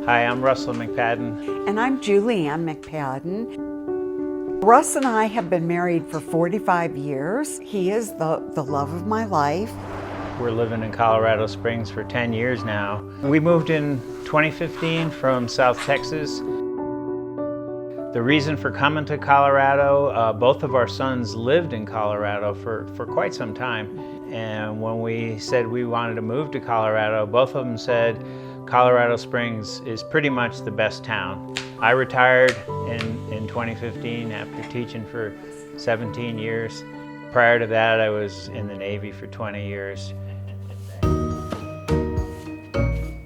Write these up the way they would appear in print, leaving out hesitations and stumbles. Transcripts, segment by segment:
Hi, I'm Russell and McPadden. And I'm Juliann McPadden. Russ and I have been married for 45 years. He is the love of my life. We're living in Colorado Springs for 10 years now. We moved in 2015 from South Texas. The reason for coming to Colorado, both of our sons lived in Colorado for quite some time. And when we said we wanted to move to Colorado, both of them said Colorado Springs is pretty much the best town. I retired in 2015 after teaching for 17 years. Prior to that, I was in the Navy for 20 years.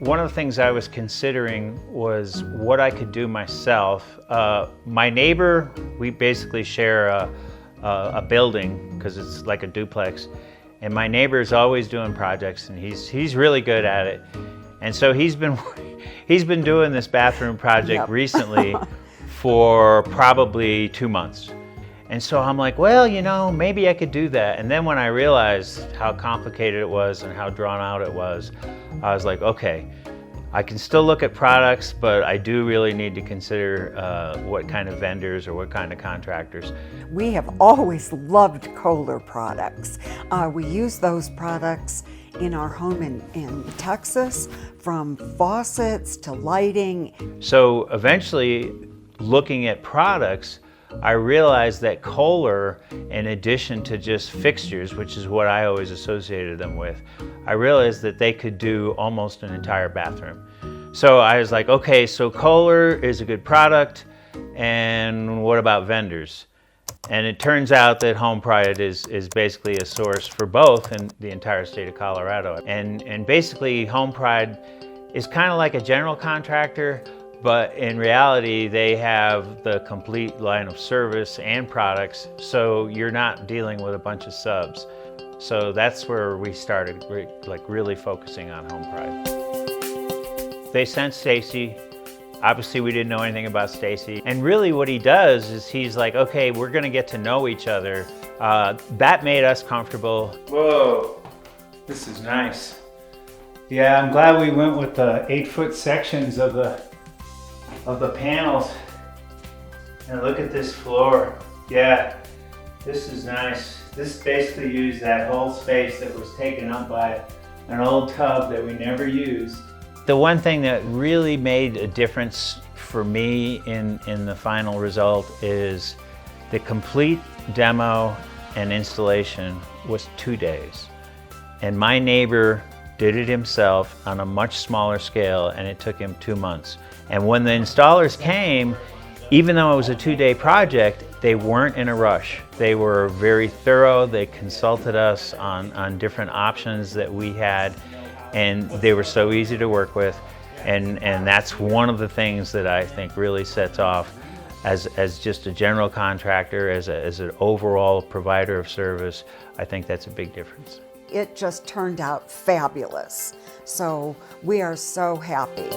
One of the things I was considering was what I could do myself. My neighbor, we basically share a building because it's like a duplex, and my neighbor is always doing projects, and he's really good at it. And so he's been doing this bathroom project recently for probably 2 months. And so I'm like, well, you know, maybe I could do that. And then when I realized how complicated it was and how drawn out it was, I was like, okay, I can still look at products, but I do really need to consider what kind of vendors or what kind of contractors. We have always loved Kohler products. We use those products in our home in Texas, from faucets to lighting. So eventually, looking at products, I realized that Kohler, in addition to just fixtures, which is what I always associated them with, I realized that they could do almost an entire bathroom. So I was like, okay, so Kohler is a good product, and what about vendors? And it turns out that HomePride is basically a source for both in the entire state of Colorado. And basically HomePride is kind of like a general contractor, but in reality, they have the complete line of service and products, so you're not dealing with a bunch of subs. So that's where we started, really focusing on HomePride. They sent Stacy. Obviously, we didn't know anything about Stacy. And really what he does is he's like, okay, we're gonna get to know each other. That made us comfortable. Whoa, this is nice. Yeah, I'm glad we went with the 8-foot sections of the panels. And look at this floor. Yeah, this is nice. This basically used that whole space that was taken up by an old tub that we never used. The one thing that really made a difference for me in the final result is the complete demo and installation was 2 days. And my neighbor did it himself on a much smaller scale, and it took him 2 months. And when the installers came, even though it was a 2-day project, they weren't in a rush. They were very thorough. They consulted us on different options that we had, and they were so easy to work with. And that's one of the things that I think really sets off as just a general contractor, as an overall provider of service. I think that's a big difference. It just turned out fabulous. So we are so happy.